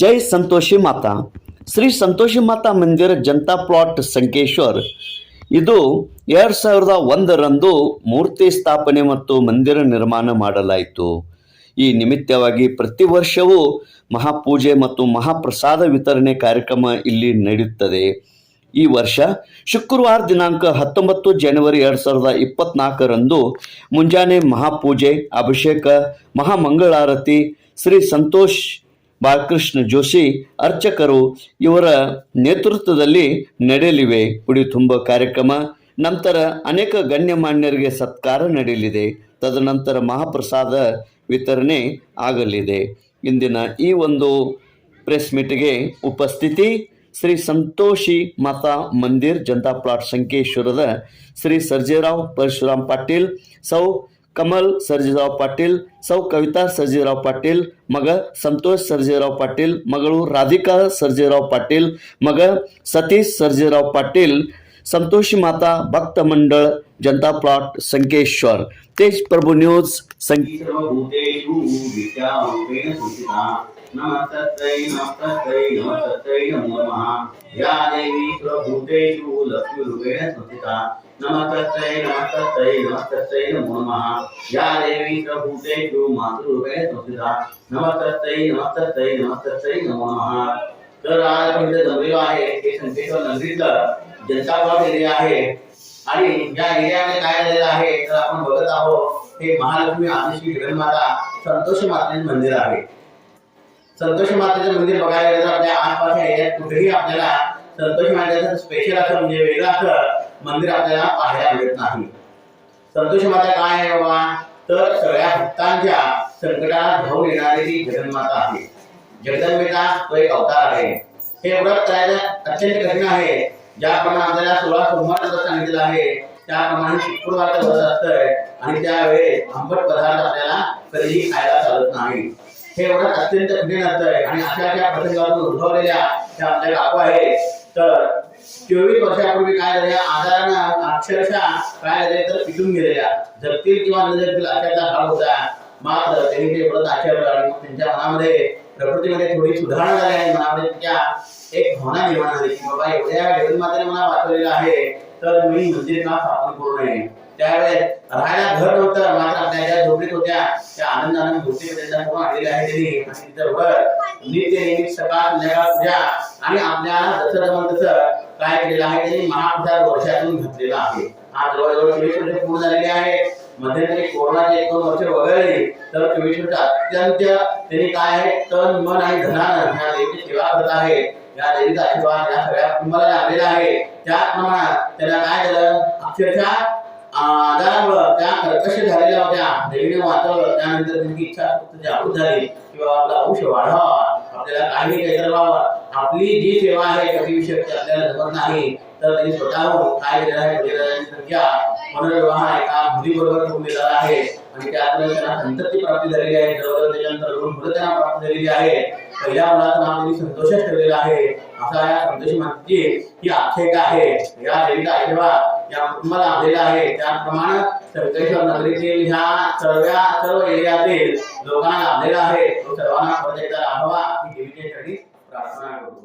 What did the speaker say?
जय ಸಂತೋಷಿ ಮಾತಾ. ಶ್ರೀ ಸಂತೋಷಿ ಮಾತಾ ಮಂದಿರ ಜನತಾ ಪ್ಲಾಟ್ ಸಂಕೇಶ್ವರ್ ಇದು 2001ರಂದು ಮೂರ್ತಿ ಸ್ಥಾಪನೆ ಮತ್ತು ಮಂದಿರ ನಿರ್ಮಾಣ ಮಾಡಲಾಯಿತು. ಈ ನಿಮಿತ್ತವಾಗಿ ಪ್ರತಿ ವರ್ಷವೂ ಮಹಾಪೂಜೆ ಮತ್ತು ಮಹಾಪ್ರಸಾದ ವಿತರಣೆ ಕಾರ್ಯಕ್ರಮ ಇಲ್ಲಿ ನಡೆಯುತ್ತದೆ. ಈ ವರ್ಷ ಶುಕ್ರವಾರ ದಿನಾಂಕ 19 ಜನವರಿ 2024ರಂದು ಮುಂಜಾನೆ ಮಹಾಪೂಜೆ, ಅಭಿಷೇಕ, ಮಹಾಮಂಗಳಾರತಿ ಶ್ರೀ ಸಂತೋಷ್ ಬಾಲಕೃಷ್ಣ ಜೋಶಿ ಅರ್ಚಕರು ಇವರ ನೇತೃತ್ವದಲ್ಲಿ ನಡೆಯಲಿವೆ. ಉಡಿ ತುಂಬ ಕಾರ್ಯಕ್ರಮ ನಂತರ ಅನೇಕ ಗಣ್ಯಮಾನ್ಯರಿಗೆ ಸತ್ಕಾರ ನಡೆಯಲಿದೆ. ತದನಂತರ ಮಹಾಪ್ರಸಾದ ವಿತರಣೆ ಆಗಲಿದೆ. ಇಂದಿನ ಈ ಒಂದು ಪ್ರೆಸ್ ಮೀಟ್ಗೆ ಉಪಸ್ಥಿತಿ ಶ್ರೀ ಸಂತೋಷಿ ಮಾತಾ ಮಂದಿರ್ ಜನತಾ ಪ್ಲಾಟ್ ಸಂಕೇಶ್ವರದ ಶ್ರೀ ಸರ್ಜೇರಾವ್ ಪರಶುರಾಮ್ ಪಾಟೀಲ್, ಸೌ कमल सर्जेराव पाटील, सौ कविता सर्जेराव पाटील, मग संतोष सर्जेराव पाटील, मಗಳು राधिका सर्जेराव पाटील, मग सतीश सर्जेराव पाटील, संतोषी माता भक्त मंडळ जनता प्लॉट संकेश्वर. तेज प्रभू न्यूज नमस्तै नमस्तै नमस्तै नमो नमः. या देवी सर्वभूतेषु लक्ष्मीरूपेण संस्थिता. नमस्तै नमस्तै नमस्तै नमो नमः. या देवी सर्वभूतेषु मातृरूपेण संस्थिता. नमस्तै नमस्तै नमस्तै नमो नमः. तर आज आपण इथे जमलेलो आहे हे संकेश्वर नगरीतलं जनता प्लॉट एरिया आहे आणि या एरियामध्ये काय झालेलं आहे तर आपण बघत आहोत हे महालक्ष्मी आदिश्री जगन्माता संतोषी मातेचे मंदिर आहे. संतोषी मातेचं मंदिर बघायला गेलं तर आपल्या आसपासच्या एरियात कुठेही आपल्याला संतोषी मातेचं स्पेशल असं म्हणजे वेगळं असं मंदिर आपल्याला पाहायला मिळत नाही. संतोषी माता काय आहे बाबा तर सगळ्या भक्तांच्या संकटाला धावून येणारी ती जगन्माता आहे. जगदंबेचा तो एक अवतार आहे. हे व्रत करायचं अत्यंत कठीण आहे. ज्याप्रमाणे आपल्याला 16 सोमवार व्रत सांगितलेलं आहे त्याप्रमाणे शुक्रवारचं व्रत असतंय आणि त्यावेळेस आंबट पदार्थ आपल्याला कधीही खायला चालत नाही. हे व्रत अत्यंत कठीण असतंय आणि अशा प्रसंगातून उद्भवलेल्या त्या आपल्या काकू आहे. तर 24 वर्षापूर्वी काय झाले आजारानं अक्षरशः काय झाले तर पिटून गेलेल्या जगतील किंवा न जगतील अशाचा भाग होता. मात्र त्यांनी ते व्रत आचरलं आणि त्यांच्या मनामध्ये प्रकृतीमध्ये थोडी सुधारणा झाली आणि मनामध्ये त्या एक भावना निर्माण झाली की बाबा एवढ्या जगन्मातेने मला वाचवलेलं आहे तर मी मंदिर का स्थापन करू नये. त्यावेळेस राहायला घर नव्हतं मात्र आपल्या ज्या झोपडीत होत्या त्या आनंदाने मूर्ती त्यांना करून आणलेल्या आहे त्यांनी आणि तिथं घर नित्य नेहमी सकाळ संध्याकाळ पूजा आणि आपल्याला जसं जमलं तसं काय केलेलं आहे त्यांनी महाप्रसाद वर्षातून घातलेला आहे. आज जवळजवळ 24 वर्ष पूर्ण झालेली आहे. मध्यंतरी कोरोनाचे 1-2 वर्ष वगळली तर 24 वर्ष अत्यंत त्यांनी काय आहे तन मन आणि धनानं ह्या देवीची सेवा करत आहे. या देवीचा आशीर्वाद या सगळ्या कुटुंबाला लाभलेला आहे. त्याचप्रमाणे त्याला काय झालं अक्षरशः आजारामुळे त्या कर्कश झालेल्या होत्या देवीने वाचवलं. त्यानंतर त्यांची इच्छा जागृत झाली किंवा आपला वंश वाढावा आपल्याला काही काही करावं आपली जी सेवा आहे कधी विषय आपल्याला जमत नाही तर त्यांनी स्वतःहून काय केलेलं आहे संख्या मनोविवाह एका मुलीबरोबर करून दिलेला आहे आणि त्यातून त्यांना संतती प्राप्ती झालेली आहे. जवळजवळ त्याच्यानंतर 2 मुलं त्यांना प्राप्त झालेली आहे. पहिल्या मुलाचं नाव त्यांनी संतोषच ठेवलेलं आहे. असा या संतोषी मातेची ही आख्यायिका आहे. या देवीचा आशीर्वाद या कुटुंबाला लाभलेला आहे. त्याप्रमाणे संकेश्वर नगरीतील ह्या सर्व एरियातील लोकांना लाभलेला आहे. तो सर्वांना परत एकदा लाभावा ही देवीच्या चरणी प्रार्थना करतो.